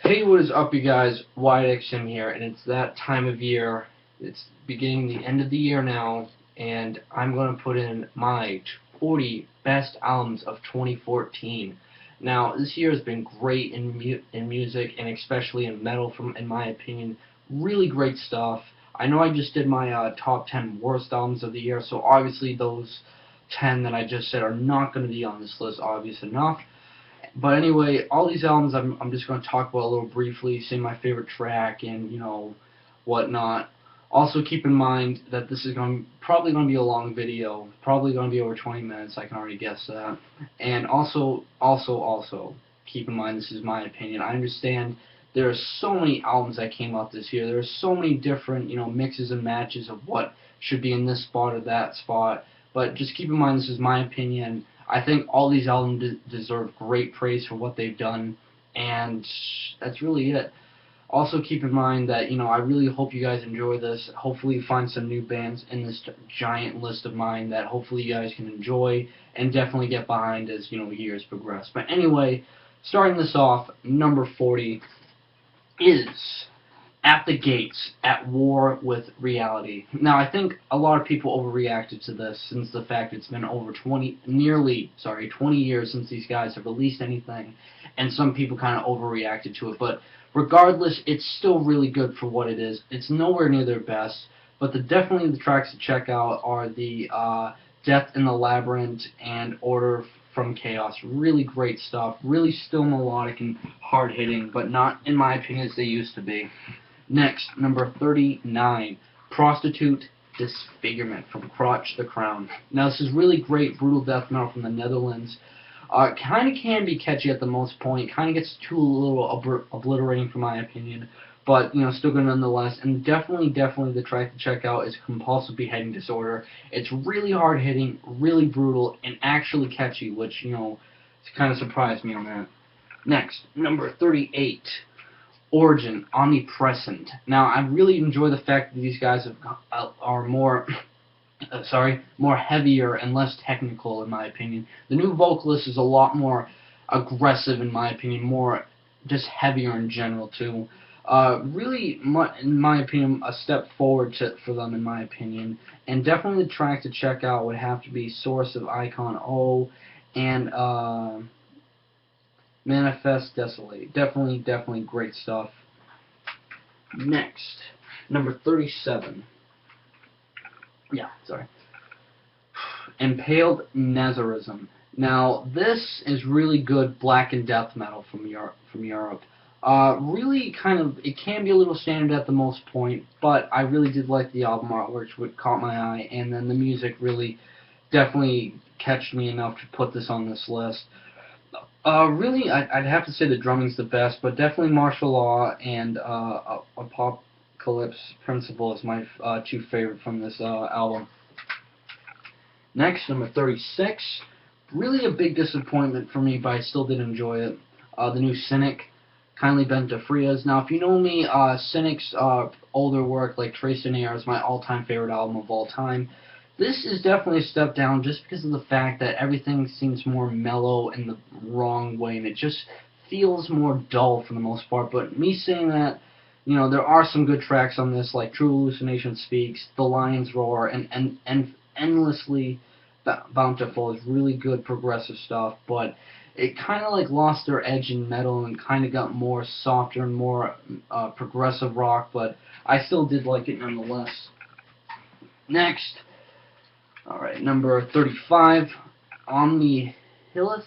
Hey, what is up, you guys? WyattXM here, and it's that time of year. It's beginning the end of the year now, and I'm going to put in my 40 best albums of 2014. Now, this year has been great in music, and especially in metal, in my opinion. Really great stuff. I know I just did my top 10 worst albums of the year, so obviously those 10 that I just said are not going to be on this list, obvious enough. But anyway, all these albums I'm just going to talk about a little briefly, say my favorite track and, whatnot. Also keep in mind that this is probably going to be a long video, probably going to be over 20 minutes, I can already guess that. And also, keep in mind this is my opinion. I understand there are so many albums that came out this year. There are so many different, mixes and matches of what should be in this spot or that spot. But just keep in mind this is my opinion. I think all these albums deserve great praise for what they've done, and that's really it. Also keep in mind that, I really hope you guys enjoy this. Hopefully you find some new bands in this giant list of mine that hopefully you guys can enjoy and definitely get behind as, years progress. But anyway, starting this off, number 40 is At the Gates, At War with Reality. Now, I think a lot of people overreacted to this since the fact it's been over 20 years since these guys have released anything, and some people kind of overreacted to it. But regardless, it's still really good for what it is. It's nowhere near their best, but definitely the tracks to check out are the Death in the Labyrinth and Order from Chaos. Really great stuff. Really still melodic and hard-hitting, but not, in my opinion, as they used to be. Next, number 39, Prostitute Disfigurement from Crotch the Crown. Now, this is really great brutal death metal from the Netherlands. Kind of can be catchy at the most point. Kind of gets too a little obliterating, for my opinion. But, still good nonetheless. And definitely the track to check out is Compulsive Beheading Disorder. It's really hard-hitting, really brutal, and actually catchy, which, kind of surprised me on that. Next, number 38. Origin, Omnipresent. Now, I really enjoy the fact that these guys are more, more heavier and less technical, in my opinion. The new vocalist is a lot more aggressive, in my opinion, more just heavier in general, too. Really, in my opinion, a step forward for them, in my opinion. And definitely the track to check out would have to be Source of Icon O and, Manifest Desolate. Definitely great stuff. Next, number 37. Impaled Nazarism. Now, this is really good black and death metal from Europe. Really it can be a little standard at the most point, but I really did like the album artwork, which caught my eye, and then the music really definitely catched me enough to put this on this list. Really, I'd have to say the drumming's the best, but definitely Martial Law and Apocalypse Principle is my two favorite from this album. Next, number 36. Really a big disappointment for me, but I still did enjoy it. The new Cynic, Kindly Bent to Frias. Now, if you know me, Cynic's older work, like Trace in Air, is my all-time favorite album of all time. This is definitely a step down just because of the fact that everything seems more mellow in the wrong way, and it just feels more dull for the most part. But me saying that, there are some good tracks on this, like True Hallucination Speaks, The Lion's Roar, and Endlessly Bountiful is really good progressive stuff, but it kind of lost their edge in metal and kind of got more softer and more progressive rock, but I still did like it nonetheless. Next. Alright, number 35, Omnihilus.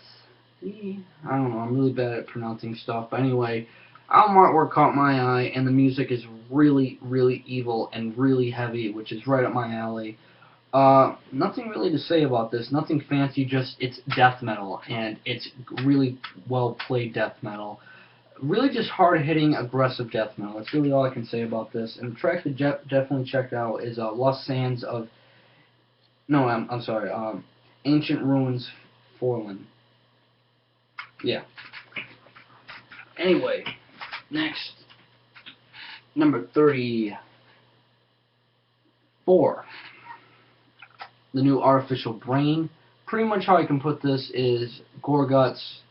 I don't know, I'm really bad at pronouncing stuff. But anyway, album artwork caught my eye, and the music is really evil and really heavy, which is right up my alley. Nothing really to say about this. Nothing fancy, just it's death metal, and it's really well-played death metal. Really just hard-hitting, aggressive death metal. That's really all I can say about this. And the track to definitely check out is Lost Sands of... No, I'm sorry. Ancient Ruins Forlorn. Yeah. Anyway, next, number 34. The new Artificial Brain. Pretty much how I can put this is Gorguts,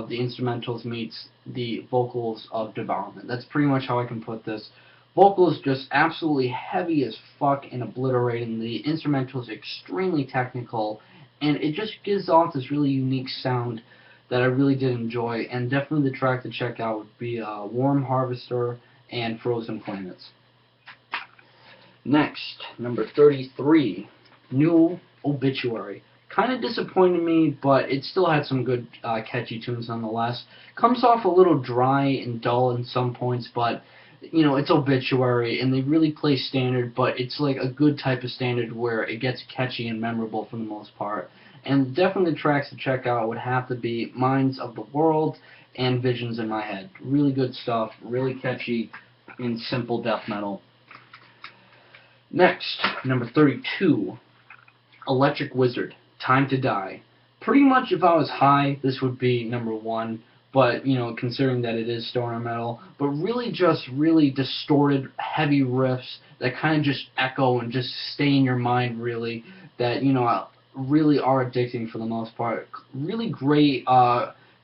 of the instrumentals meets the vocals of Devourment. That's pretty much how I can put this. Vocals just absolutely heavy as fuck and obliterating. The instrumentals extremely technical, and it just gives off this really unique sound that I really did enjoy. And definitely the track to check out would be Warm Harvester and Frozen Planets. Next, number 33, New Obituary. Kind of disappointed me, but it still had some good catchy tunes nonetheless. Comes off a little dry and dull in some points, but you know, it's Obituary, and they really play standard, but it's like a good type of standard where it gets catchy and memorable for the most part. And definitely the tracks to check out would have to be Minds of the World and Visions in My Head. Really good stuff, really catchy and simple death metal. Next, number 32, Electric Wizard, Time to Die. Pretty much if I was high, this would be number 1. But, you know, considering that it is stoner metal, but really just really distorted, heavy riffs that kind of just echo and just stay in your mind, really, that, you know, really are addicting for the most part. Really great,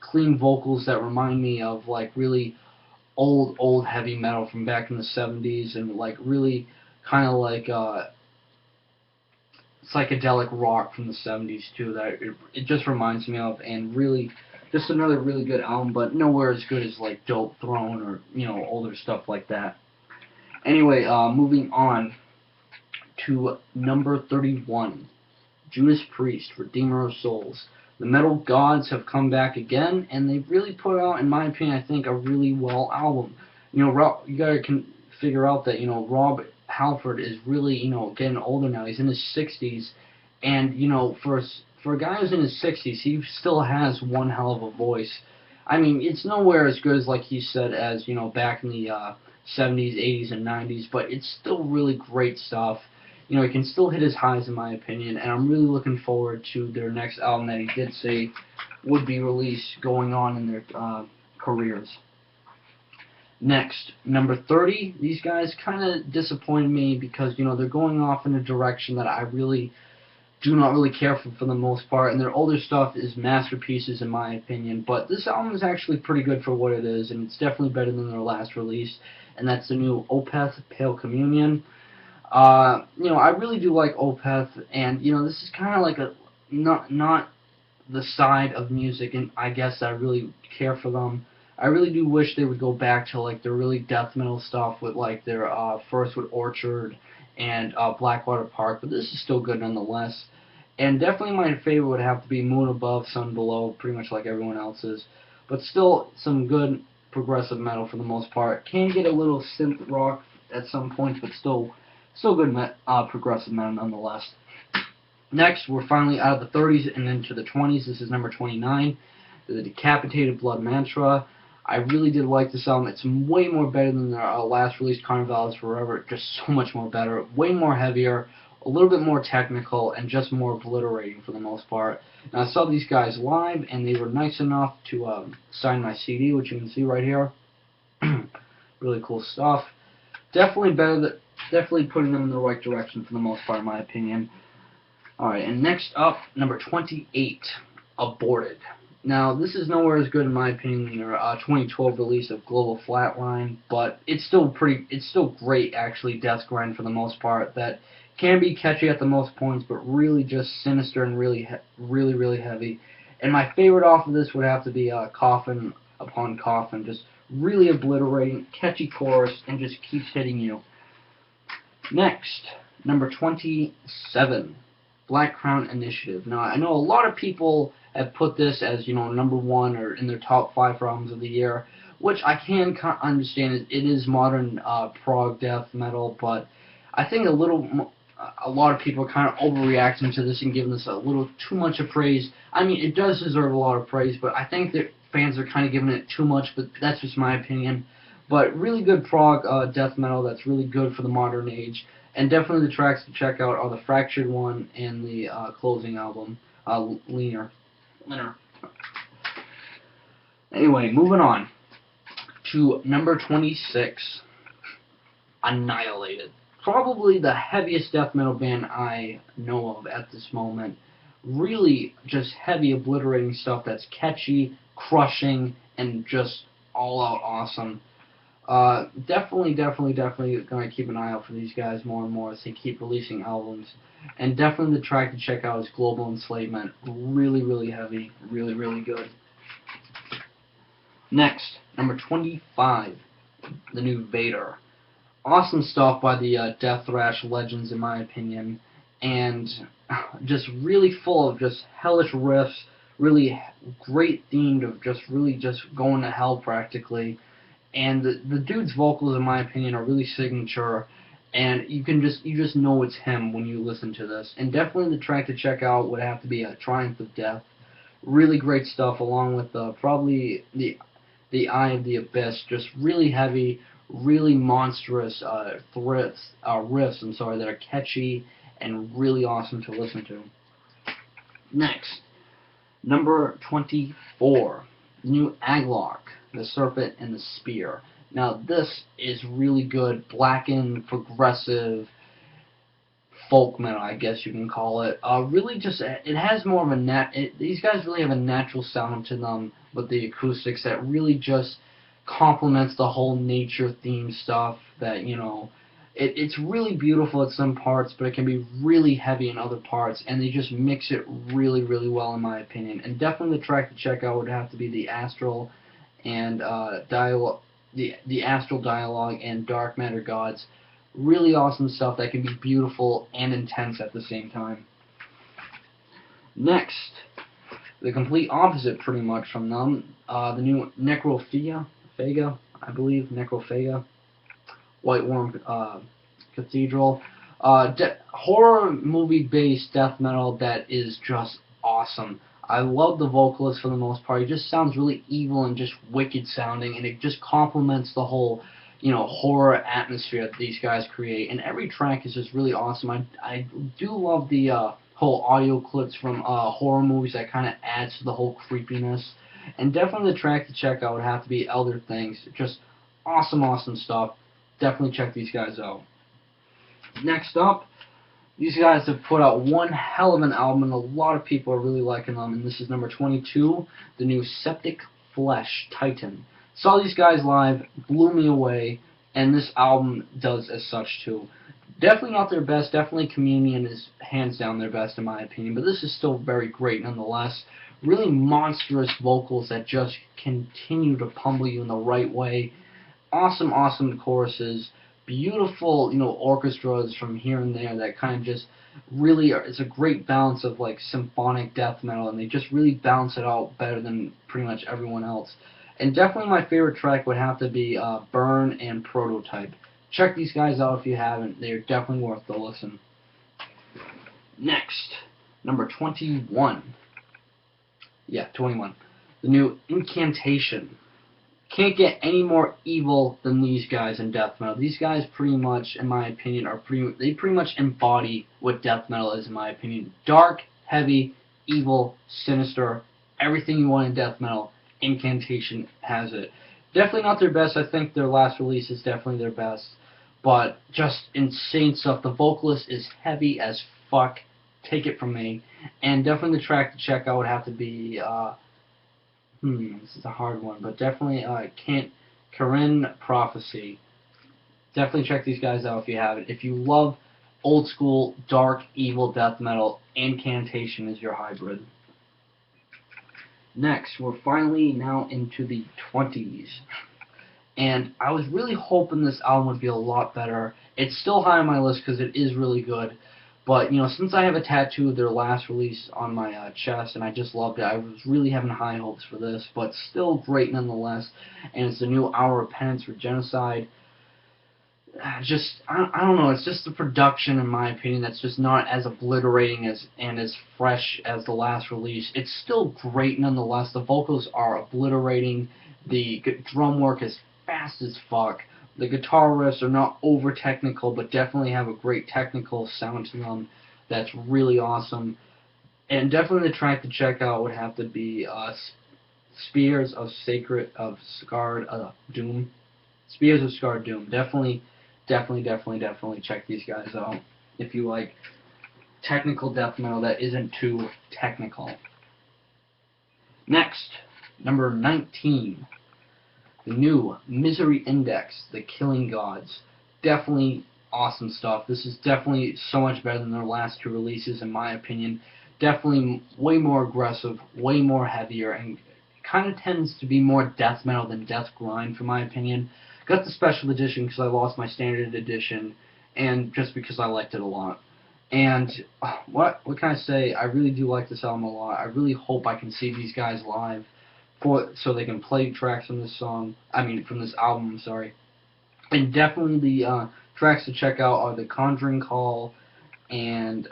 clean vocals that remind me of, like, really old heavy metal from back in the 70s, and, like, really kind of like, psychedelic rock from the 70s, too, that it just reminds me of, and really just another really good album, but nowhere as good as like Dope Throne or, you know, older stuff like that. Anyway, moving on to number 31, Judas Priest, Redeemer of Souls. The metal gods have come back again, and they've really put out, in my opinion, I think, a really well album. You know, you gotta figure out that, you know, Rob Halford is really, you know, getting older now. He's in his 60s, and, you know, for a guy who's in his 60s, he still has one hell of a voice. I mean, it's nowhere as good as, like he said, as, you know, back in the 70s, 80s, and 90s, but it's still really great stuff. You know, he can still hit his highs, in my opinion, and I'm really looking forward to their next album that he did say would be released going on in their careers. Next, number 30, these guys kind of disappointed me because, you know, they're going off in a direction that I really do not really care for the most part, and their older stuff is masterpieces in my opinion, but this album is actually pretty good for what it is, and it's definitely better than their last release, and that's the new Opeth, Pale Communion. You know, I really do like Opeth, and, you know, this is kind of like a, not the side of music, and I guess I really care for them. I really do wish they would go back to, like, their really death metal stuff with, like, their first with Orchard and Blackwater Park, but this is still good nonetheless. And definitely my favorite would have to be Moon Above, Sun Below, pretty much like everyone else's. But still some good progressive metal for the most part. Can get a little synth rock at some points, but still good progressive metal nonetheless. Next, we're finally out of the 30s and into the 20s. This is number 29, The Decapitated Blood Mantra. I really did like this album. It's way more better than their last release, Carnival Forever. Just so much more better, way more heavier, a little bit more technical, and just more obliterating for the most part. Now, I saw these guys live, and they were nice enough to sign my CD, which you can see right here. Really cool stuff. Definitely putting them in the right direction for the most part, in my opinion. Alright, and next up, number 28, Aborted. Now, this is nowhere as good in my opinion than their 2012 release of Global Flatline, but it's still great actually, death grind for the most part, that can be catchy at the most points, but really just sinister and really heavy. And my favorite off of this would have to be Coffin Upon Coffin, just really obliterating, catchy chorus, and just keeps hitting you. Next, number 27, Black Crown Initiative. Now, I know a lot of people have put this as, you know, number 1 or in their top 5 albums of the year, which I can understand. It is modern prog death metal, but I think a lot of people are kind of overreacting to this and giving this a little too much of praise. I mean, it does deserve a lot of praise, but I think that fans are kind of giving it too much, but that's just my opinion. But really good prog death metal that's really good for the modern age. And definitely the tracks to check out are the Fractured One and the closing album, Leaner. Anyway, moving on to number 26, Annihilated. Probably the heaviest death metal band I know of at this moment. Really just heavy, obliterating stuff that's catchy, crushing and just all out awesome. Definitely gonna keep an eye out for these guys more and more as they keep releasing albums. And definitely the track to check out is Global Enslavement. Really heavy, really good. Next, number 25, the new Vader. Awesome stuff by the Death Thrash legends, in my opinion, and just really full of just hellish riffs, really great themed of just really just going to hell practically. And the dude's vocals, in my opinion, are really signature, and you just know it's him when you listen to this. And definitely the track to check out would have to be Triumph of Death. Really great stuff, along with probably the Eye of the Abyss. Just really heavy, really monstrous riffs. I'm sorry, that are catchy and really awesome to listen to. Next, number 24, the new Aglark, the Serpent and the Spear. Now this is really good, blackened, progressive folk metal, I guess you can call it. Really just, it has more of a these guys really have a natural sound to them with the acoustics that really just complements the whole nature theme stuff that, you know, it's really beautiful at some parts, but it can be really heavy in other parts, and they just mix it really well, in my opinion. And definitely the track to check out would have to be the Astral and the Astral Dialogue and Dark Matter Gods. Really awesome stuff that can be beautiful and intense at the same time. Next, the complete opposite pretty much from them, the new Necrophagia, I believe, Necrophagia, White Worm Cathedral. Horror movie-based death metal that is just awesome. I love the vocalist for the most part. He just sounds really evil and just wicked sounding, and it just complements the whole, you know, horror atmosphere that these guys create. And every track is just really awesome. I do love the whole audio clips from horror movies that kind of adds to the whole creepiness. And definitely the track to check out would have to be Elder Things. Just awesome stuff. Definitely check these guys out. Next up, these guys have put out one hell of an album, and a lot of people are really liking them. And this is number 22, the new Septic Flesh Titan. Saw these guys live, blew me away, and this album does as such too. Definitely not their best. Definitely Communion is hands down their best in my opinion, but this is still very great nonetheless. Really monstrous vocals that just continue to pummel you in the right way. Awesome choruses. Beautiful, you know, orchestras from here and there that kind of just really are, it's a great balance of like symphonic death metal, and they just really balance it out better than pretty much everyone else. And definitely my favorite track would have to be Burn and Prototype. Check these guys out if you haven't. They're definitely worth the listen. Next, number 21. Yeah, 21. The new Incantation. Can't get any more evil than these guys in death metal. These guys pretty much, in my opinion, they pretty much embody what death metal is, in my opinion. Dark, heavy, evil, sinister, everything you want in death metal. Incantation has it. Definitely not their best. I think their last release is definitely their best, but just insane stuff. The vocalist is heavy as fuck. Take it from me. And definitely the track to check out would have to be this is a hard one, but definitely Karen Prophecy. Definitely check these guys out if you haven't. If you love old school dark evil death metal, Incantation is your hybrid. Next, we're finally now into the 20s. And I was really hoping this album would be a lot better. It's still high on my list because it is really good. But, you know, since I have a tattoo of their last release on my chest, and I just loved it, I was really having high hopes for this. But still great nonetheless. And it's the new Hour of Penance for Genocide. I don't know, it's just the production, in my opinion, that's just not as obliterating and as fresh as the last release. It's still great nonetheless. The vocals are obliterating. The drum work is fast as fuck. The guitar riffs are not over technical, but definitely have a great technical sound to them that's really awesome. And definitely the track to check out would have to be Spears of Scarred Doom. Spears of Scarred Doom. Definitely check these guys out if you like technical death metal that isn't too technical. Next, Number 19, the new Misery Index, The Killing Gods. Definitely awesome stuff. This is definitely so much better than their last two releases, in my opinion. Definitely way more aggressive, way more heavier, and kind of tends to be more death metal than death grind, for my opinion. Got the special edition because I lost my standard edition, and just because I liked it a lot. And what can I say? I really do like this album a lot. I really hope I can see these guys live, so they can play tracks from this song. I mean, from this album. I'm sorry. And definitely the tracks to check out are The Conjuring Call and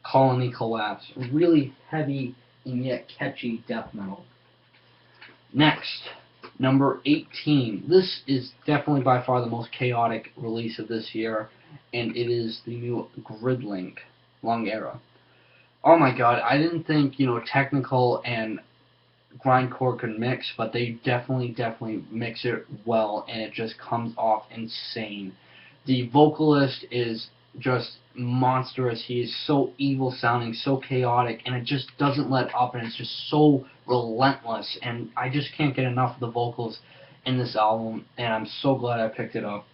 Colony Collapse. Really heavy and yet catchy death metal. Next, number 18. This is definitely by far the most chaotic release of this year, and it is the new Gridlink Long Era. Oh my god, I didn't think, technical and grindcore could mix, but they definitely mix it well, and it just comes off insane. The vocalist is just monstrous. He is so evil sounding, so chaotic, and it just doesn't let up, and it's just so relentless, and I just can't get enough of the vocals in this album, and I'm so glad I picked it up.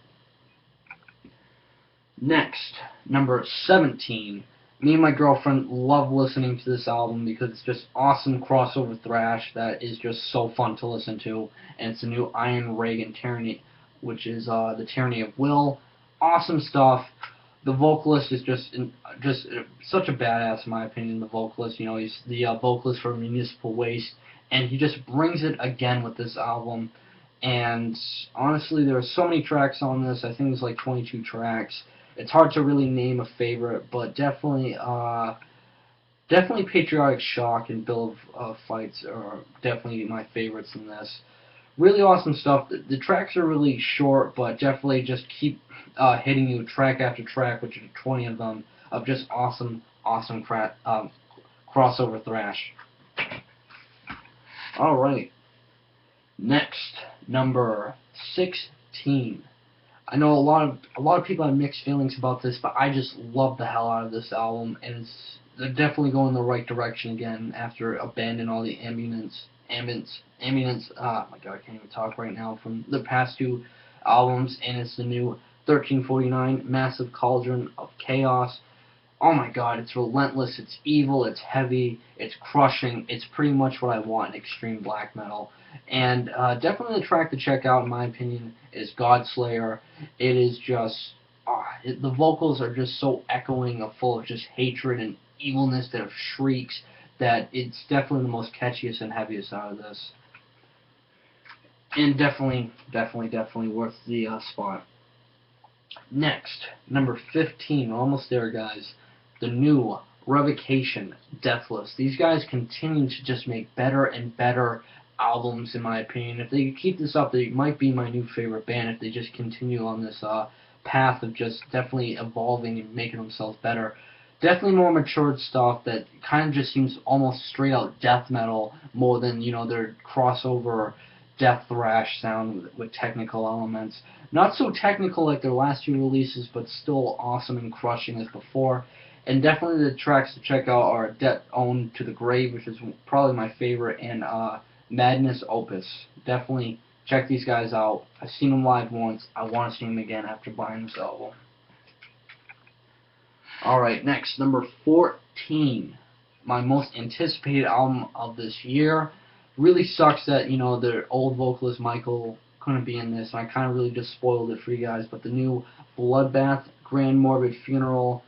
Next, number 17. Me and my girlfriend love listening to this album because it's just awesome crossover thrash that is just so fun to listen to, and it's the new Iron Reagan Tyranny, which is the Tyranny of Will. Awesome stuff. The vocalist is just such a badass, in my opinion. The vocalist, he's the vocalist for Municipal Waste, and he just brings it again with this album. And honestly, there are so many tracks on this. I think it's like 22 tracks. It's hard to really name a favorite, but definitely Patriotic Shock and Bill of Fights are definitely my favorites in this. Really awesome stuff. The tracks are really short, but definitely just keep hitting you track after track, which are 20 of them, of just awesome crossover thrash. Alright. Next, number 16. I know a lot of people have mixed feelings about this, but I just love the hell out of this album, and they're definitely going the right direction again after abandoning all the ambience. Oh my god, I can't even talk right now, from the past two albums, and it's the new 1349, Massive Cauldron of Chaos. Oh my god, it's relentless, it's evil, it's heavy, it's crushing, it's pretty much what I want in extreme black metal. And definitely the track to check out, in my opinion, is Godslayer. It is just, the vocals are just so echoing, full of just hatred and evilness that of shrieks, that it's definitely the most catchiest and heaviest out of this. And definitely worth the spot. Next, number 15, we're almost there, guys. The new Revocation, Deathless. These guys continue to just make better and better albums, in my opinion. If they keep this up, they might be my new favorite band if they just continue on this path of just definitely evolving and making themselves better. Definitely more matured stuff that kind of just seems almost straight out death metal more than, their crossover death thrash sound with technical elements. Not so technical like their last few releases, but still awesome and crushing as before. And definitely the tracks to check out are Debt Owned to the Grave, which is probably my favorite, and Madness Opus. Definitely check these guys out. I've seen them live once. I want to see them again after buying this album. Alright, next, number 14. My most anticipated album of this year. Really sucks that, their old vocalist Michael couldn't be in this, and I kind of really just spoiled it for you guys, but the new Bloodbath, Grand Morbid Funeral.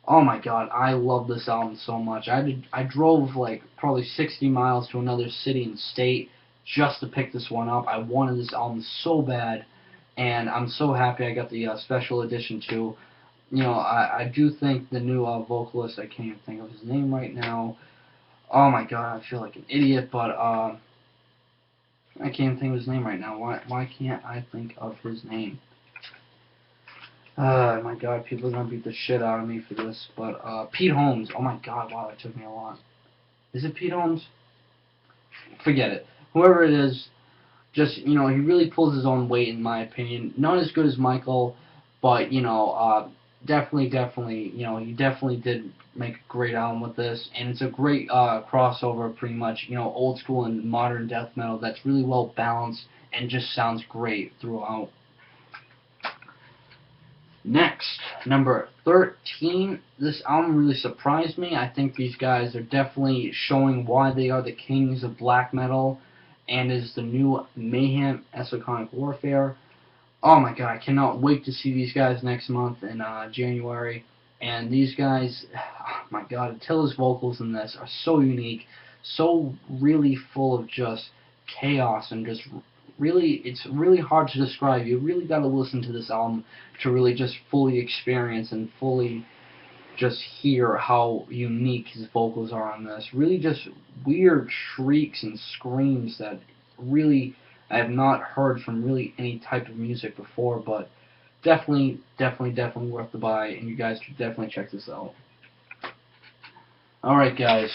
Oh my god, I love this album so much. I drove like probably 60 miles to another city and state just to pick this one up. I wanted this album so bad, and I'm so happy I got the special edition too. I do think the new vocalist, I can't even think of his name right now. Oh my god, I feel like an idiot, but I can't even think of his name right now. Why can't I think of his name? My god, people are gonna beat the shit out of me for this, but Pete Holmes. Oh my god, wow, that took me a lot. Is it Pete Holmes? Forget it. Whoever it is, just, he really pulls his own weight, in my opinion. Not as good as Michael, but, definitely, he definitely did make a great album with this, and it's a great crossover, pretty much, old school and modern death metal that's really well balanced and just sounds great throughout. Next, number 13. This album really surprised me. I think these guys are definitely showing why they are the kings of black metal, and is the new Mayhem Esoteric Warfare. Oh my god, I cannot wait to see these guys next month in January. And these guys, oh my god, Attila's vocals in this are so unique, so really full of just chaos and just really, it's really hard to describe. You really got to listen to this album to really just fully experience and fully just hear how unique his vocals are on this. Really just weird shrieks and screams that really I have not heard from really any type of music before, but definitely worth the buy, and you guys should definitely check this out. Alright guys,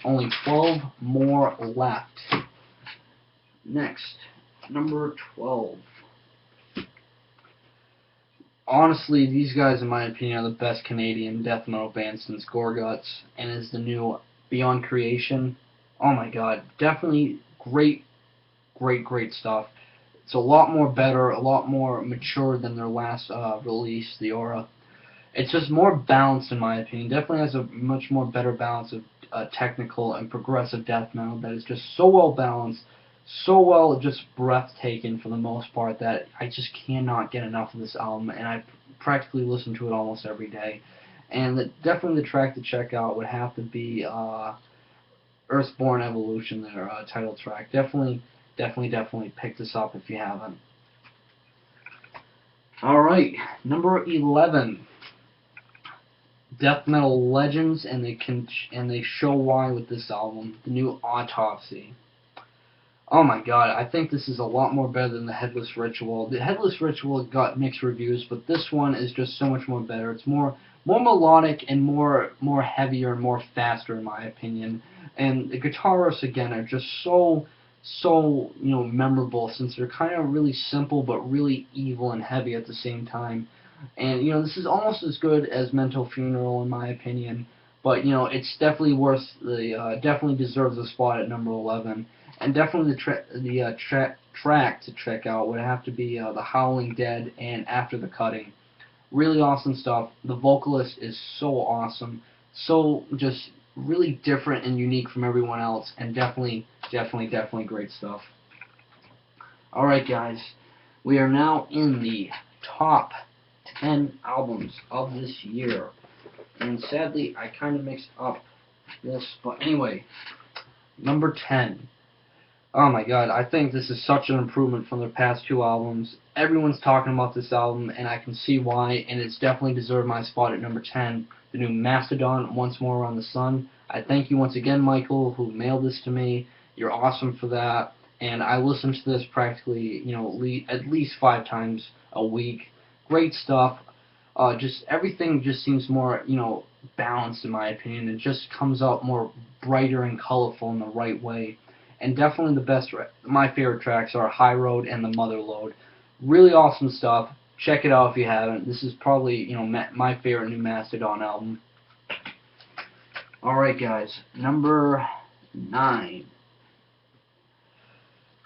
only 12 more left. Next, number 12. Honestly, these guys, in my opinion, are the best Canadian death metal band since Gorguts, and is the new Beyond Creation. Oh my god, definitely great stuff. It's a lot more better, a lot more mature than their last release, The Aura. It's just more balanced, in my opinion. Definitely has a much more better balance of technical and progressive death metal that is just so well balanced, so well just breathtaking for the most part, that I just cannot get enough of this album, and I practically listen to it almost every day. And definitely the track to check out would have to be Earthborn Evolution, their title track. Definitely pick this up if you haven't. Alright, number 11. Death metal legends, and they show why with this album, the new Autopsy. Oh my god, I think this is a lot more better than the Headless Ritual. The Headless Ritual got mixed reviews, but this one is just so much more better. It's more melodic and more heavier and more faster, in my opinion. And the guitar riffs again are just so memorable, since they're kind of really simple but really evil and heavy at the same time. And this is almost as good as Mental Funeral, in my opinion. But it's definitely worth the definitely deserves a spot at number 11. And definitely the track to check out would have to be The Howling Dead and After the Cutting. Really awesome stuff. The vocalist is so awesome, so just really different and unique from everyone else, and definitely great stuff. Alright guys, we are now in the top 10 albums of this year, and sadly I kind of mixed up this, but anyway, number 10. Oh my god, I think this is such an improvement from their past two albums. Everyone's talking about this album, and I can see why, and it's definitely deserved my spot at number 10. The new Mastodon, Once More Around the Sun. I thank you once again, Michael, who mailed this to me. You're awesome for that, and I listen to this practically, at least 5 times a week. Great stuff. Just everything just seems more, balanced, in my opinion. It just comes out more brighter and colorful in the right way. And definitely my favorite tracks are High Road and The Mother Lode. Really awesome stuff. Check it out if you haven't. This is probably, my favorite new Mastodon album. Alright guys, number 9.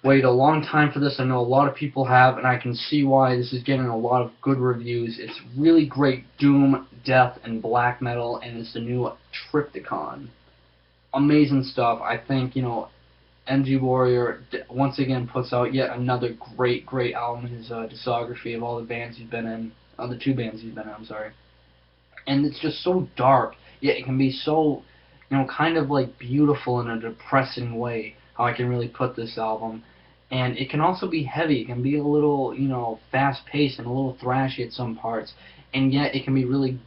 Wait a long time for this. I know a lot of people have, and I can see why this is getting a lot of good reviews. It's really great doom, death, and black metal, and it's the new Triptykon. Amazing stuff. I think, MG Warrior once again puts out yet another great album in his discography of all the bands he's been in, the 2 bands he's been in, I'm sorry. And it's just so dark, yet it can be so, kind of like beautiful in a depressing way, how I can really put this album. And it can also be heavy. It can be a little, fast-paced and a little thrashy at some parts, and yet it can be really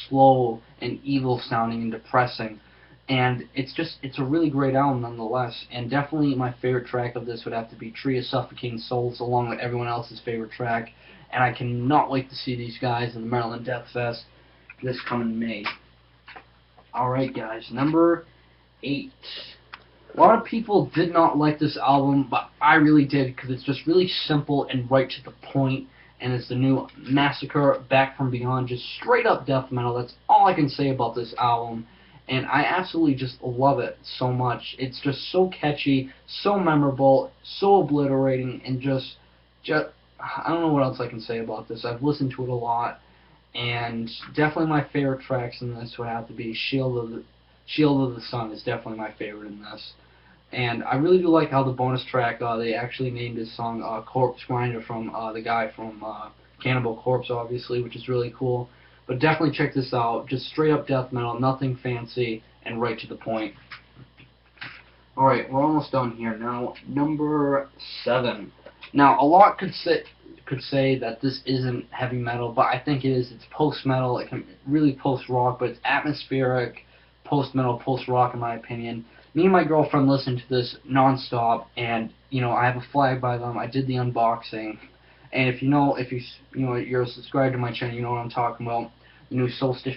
slow and evil-sounding and depressing. And it's a really great album nonetheless, and definitely my favorite track of this would have to be Tree of Suffocating Souls, along with everyone else's favorite track. And I cannot wait to see these guys in the Maryland Death Fest this coming May. Alright guys, number 8. A lot of people did not like this album, but I really did, because it's just really simple and right to the point, and it's the new Massacre Back from Beyond. Just straight up death metal. That's all I can say about this album. And I absolutely just love it so much. It's just so catchy, so memorable, so obliterating, and just I don't know what else I can say about this. I've listened to it a lot, and definitely my favorite tracks in this would have to be Shield of the Sun is definitely my favorite in this. And I really do like how the bonus track, they actually named his song Corpse Grinder from the guy from Cannibal Corpse, obviously, which is really cool. But definitely check this out. Just straight up death metal, nothing fancy, and right to the point. Alright, we're almost done here. Now, number 7. Now, a lot could say that this isn't heavy metal, but I think it is. It's post-metal. It can really post-rock, but it's atmospheric post-metal, post-rock, in my opinion. Me and my girlfriend listened to this non-stop, and I have a flag by them. I did the unboxing, and if you're subscribed to my channel, you know what I'm talking about. The new Solstice.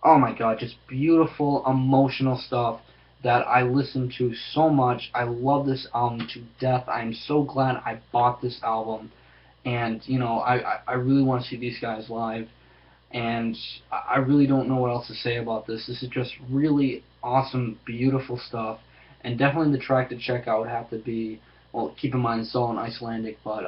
Oh my God, just beautiful, emotional stuff that I listen to so much. I love this album to death. I'm so glad I bought this album, and I really want to see these guys live. And I really don't know what else to say about this. This is just really awesome, beautiful stuff. And definitely the track to check out would have to be, well, keep in mind it's all in Icelandic, but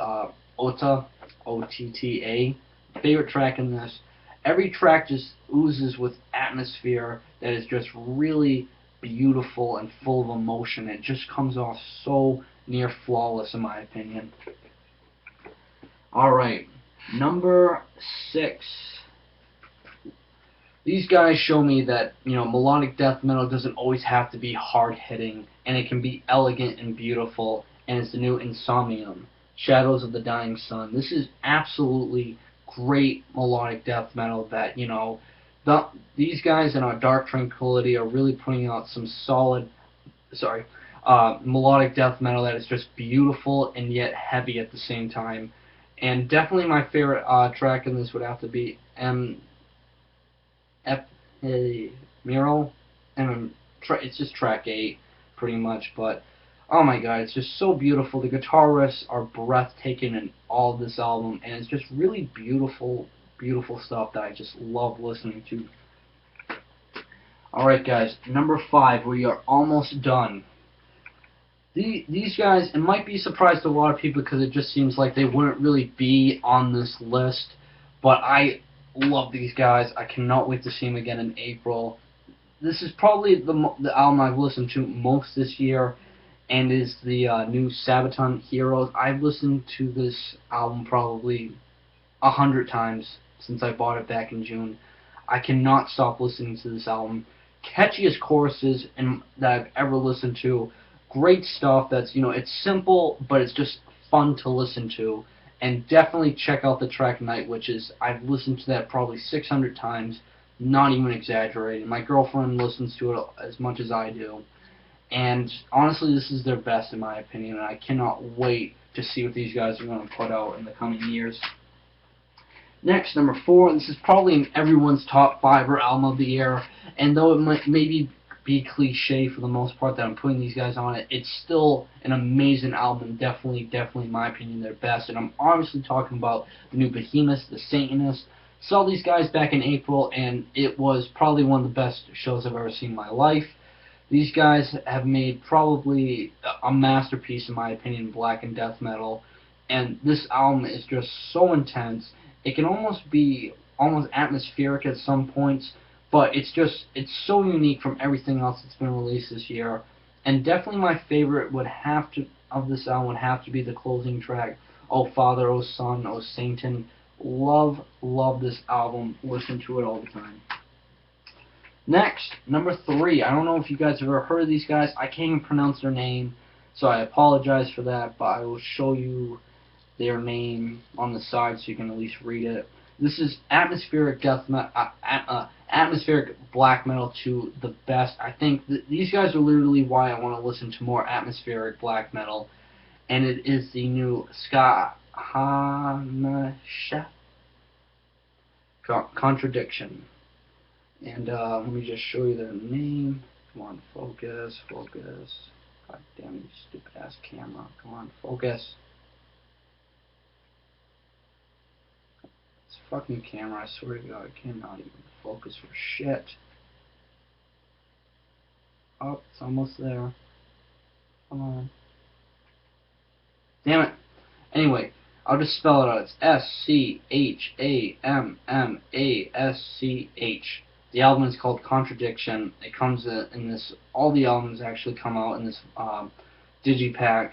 Otta, O-T-T-A. Favorite track in this. Every track just oozes with atmosphere that is just really beautiful and full of emotion. It just comes off so near flawless, in my opinion. Alright, number 6. These guys show me that, melodic death metal doesn't always have to be hard-hitting, and it can be elegant and beautiful, and it's the new Insomnium, Shadows of the Dying Sun. This is absolutely great melodic death metal that, these guys in our Dark Tranquillity are really putting out some solid, melodic death metal that is just beautiful and yet heavy at the same time. And definitely my favorite track in this would have to be Mural, and it's just track 8, pretty much. But oh my God, it's just so beautiful. The guitar riffs are breathtaking in all of this album, and it's just really beautiful, beautiful stuff that I just love listening to. All right, guys, number 5. We are almost done. These guys, it might be a surprise to a lot of people because it just seems like they wouldn't really be on this list, but I love these guys. I cannot wait to see them again in April. This is probably the album I've listened to most this year, and is the new Sabaton Heroes. I've listened to this album probably 100 times since I bought it back in June. I cannot stop listening to this album. Catchiest choruses that I've ever listened to. Great stuff that's, it's simple, but it's just fun to listen to. And definitely check out the track Night Witches. I've listened to that probably 600 times, not even exaggerating. My girlfriend listens to it as much as I do. And honestly, this is their best in my opinion, and I cannot wait to see what these guys are going to put out in the coming years. Next, number 4, this is probably in everyone's top 5 or album of the year, and though it might maybe be cliche for the most part that I'm putting these guys on it, it's still an amazing album. Definitely, in my opinion, their best. And I'm obviously talking about the new Behemoth, the Satanist. Saw these guys back in April, and it was probably one of the best shows I've ever seen in my life. These guys have made probably a masterpiece, in my opinion, black and death metal. And this album is just so intense. It can almost be atmospheric at some points, but it's so unique from everything else that's been released this year. And definitely my favorite of this album would have to be the closing track, Oh Father, Oh Son, Oh Satan. Love this album. Listen to it all the time. Next, number 3. I don't know if you guys have ever heard of these guys. I can't even pronounce their name, so I apologize for that, but I will show you their name on the side so you can at least read it. This is atmospheric atmospheric black metal to the best. I think these guys are literally why I want to listen to more atmospheric black metal, and it is the new Ska Hanasha Contradiction. And let me just show you their name. Come on, focus. God damn you, stupid ass camera. Come on, focus. fucking camera, I swear to God, I cannot even focus for shit. Oh, it's almost there. Come on. Damn it. Anyway, I'll just spell it out. It's SCHAMMASCH. The album is called Contradiction. It comes in this. All the albums actually come out in this digipack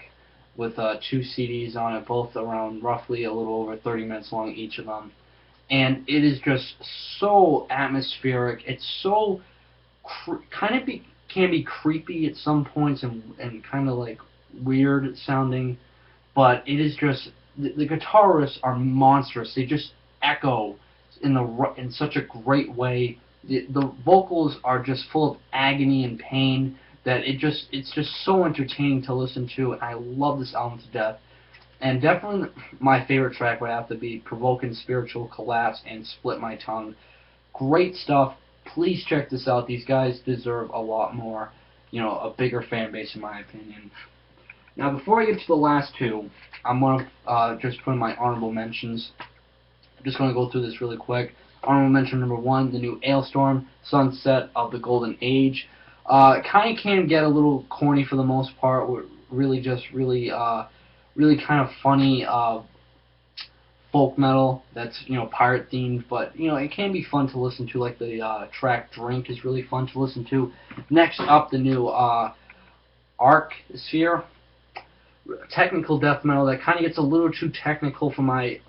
with 2 CDs on it, both around roughly a little over 30 minutes long, each of them. And it is just so atmospheric. It's so can be creepy at some points and kind of like weird sounding, but it is just the guitar riffs are monstrous. They just echo in such a great way. The vocals are just full of agony and pain that it's just so entertaining to listen to, and I love this album to death. And definitely my favorite track would have to be Provoking Spiritual Collapse and Split My Tongue. Great stuff. Please check this out. These guys deserve a lot more, a bigger fan base in my opinion. Now before I get to the last two, I'm going to just put in my honorable mentions. I'm just going to go through this really quick. Honorable mention number 1, the new Alestorm, Sunset of the Golden Age. Kind of can get a little corny for the most part. Really kind of funny folk metal that's pirate themed, but it can be fun to listen to. Like the track Drink is really fun to listen to. Next up, the new Arc Sphere, technical death metal that kind of gets a little too technical for my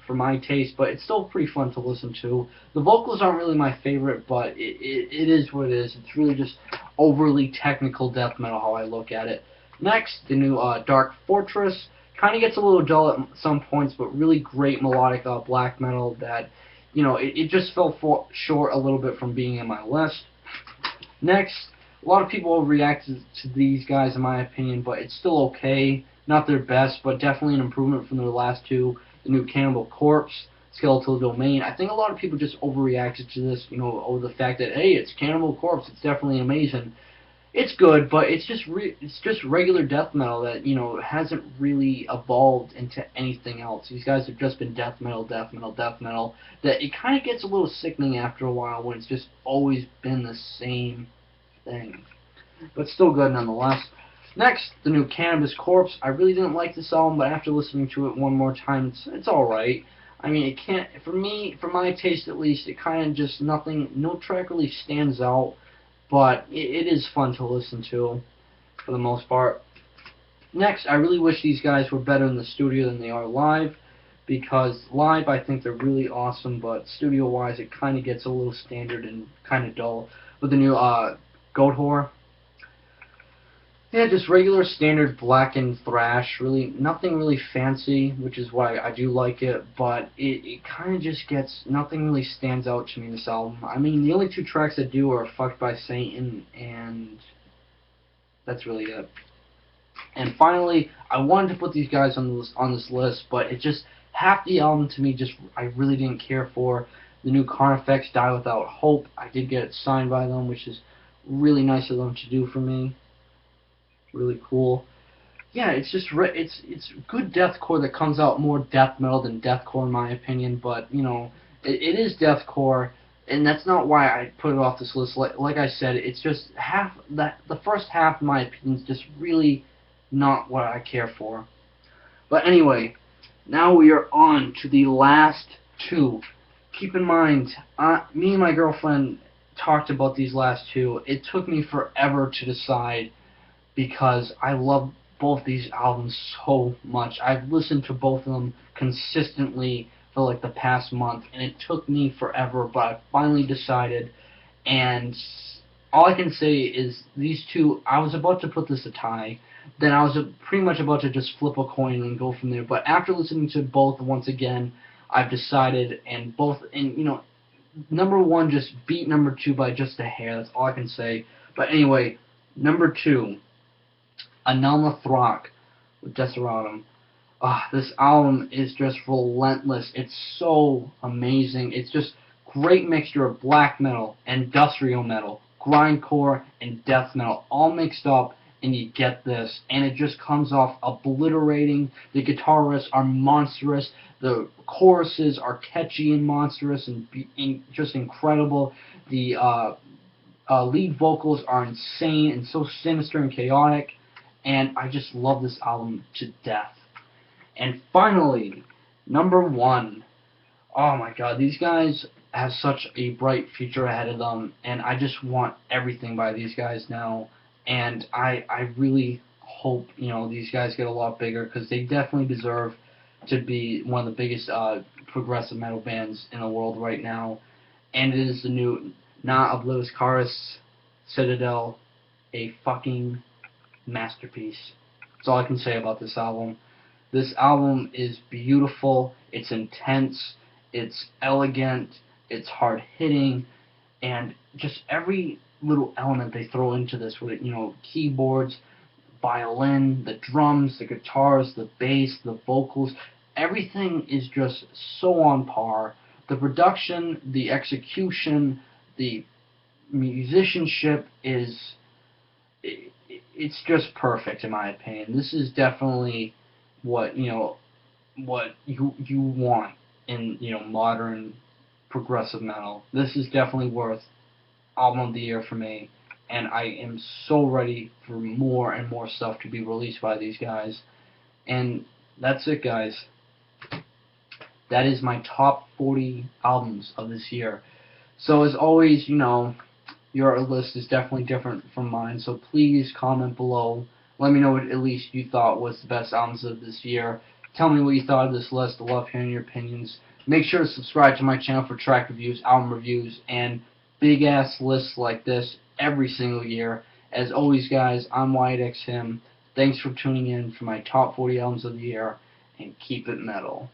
taste, but it's still pretty fun to listen to. The vocals aren't really my favorite, but it is what it is. It's really just overly technical death metal how I look at it. Next, the new Dark Fortress. Kind of gets a little dull at some points, but really great melodic black metal that, it just fell short a little bit from being in my list. Next, a lot of people overreacted to these guys in my opinion, but it's still okay. Not their best, but definitely an improvement from their last two. The new Cannibal Corpse, Skeletal Domain. I think a lot of people just overreacted to this, over the fact that, hey, it's Cannibal Corpse, it's definitely amazing. It's good, but it's just regular death metal that hasn't really evolved into anything else. These guys have just been death metal. That it kind of gets a little sickening after a while when it's just always been the same thing, but still good nonetheless. Next, the new Cannabis Corpse. I really didn't like this album, but after listening to it one more time, it's all right. I mean, it can't, for my taste at least, it kind of just no track really stands out. But it is fun to listen to, for the most part. Next, I really wish these guys were better in the studio than they are live, because live I think they're really awesome, but studio-wise it kind of gets a little standard and kind of dull. With the new Goatwhore, yeah, just regular standard blackened thrash. Really, nothing really fancy, which is why I do like it. But it kind of just gets, nothing really stands out to me in this album. I mean, the only 2 tracks that do are Fucked by Satan, and that's really it. And finally, I wanted to put these guys on this list, but it just, half the album to me I really didn't care for. The new Carnifex, Die Without Hope. I did get it signed by them, which is really nice of them to do for me. Really cool. Yeah, it's just it's good deathcore that comes out more death metal than deathcore in my opinion, but it is deathcore, and that's not why I put it off this list. Like I said, it's just the first half in my opinion is just really not what I care for. But anyway, now we are on to the last 2. Keep in mind, me and my girlfriend talked about these last 2. It took me forever to decide, because I love both these albums so much. I've listened to both of them consistently for like the past month, and it took me forever, but I finally decided. And all I can say is these 2, I was about to put this a tie, then I was pretty much about to just flip a coin and go from there. But after listening to both once again, I've decided, and number 1 just beat number 2 by just a hair. That's all I can say. But anyway, number 2. Anelma Throck with Deseratum. This album is just relentless. It's so amazing. It's just great mixture of black metal, industrial metal, grindcore, and death metal, all mixed up and you get this, and it just comes off obliterating. The guitar riffs are monstrous. The choruses are catchy and monstrous and just incredible. The lead vocals are insane and so sinister and chaotic, and I just love this album to death. And finally, number one. Oh my god, these guys have such a bright future ahead of them, and I just want everything by these guys now. And I really hope, you know, these guys get a lot bigger, because they definitely deserve to be one of the biggest progressive metal bands in the world right now. And it is the new Na Obliviscaris Citadel, a fucking masterpiece. That's all I can say about this album. This album is beautiful, it's intense, it's elegant, it's hard-hitting, and just every little element they throw into this, with, you know, keyboards, violin, the drums, the guitars, the bass, the vocals, everything is just so on par. The production, the execution, the musicianship is, it's just perfect in my opinion. This is definitely what, you know, what you want in, you know, modern progressive metal. This is definitely worth album of the year for me, and I am so ready for more and more stuff to be released by these guys. And that's it, guys. That is my top 40 albums of this year. So as always, you know, your list is definitely different from mine, so please comment below. Let me know what at least you thought was the best albums of this year. Tell me what you thought of this list. I love hearing your opinions. Make sure to subscribe to my channel for track reviews, album reviews, and big-ass lists like this every single year. As always, guys, I'm WyattXM. Thanks for tuning in for my top 40 albums of the year, and keep it metal.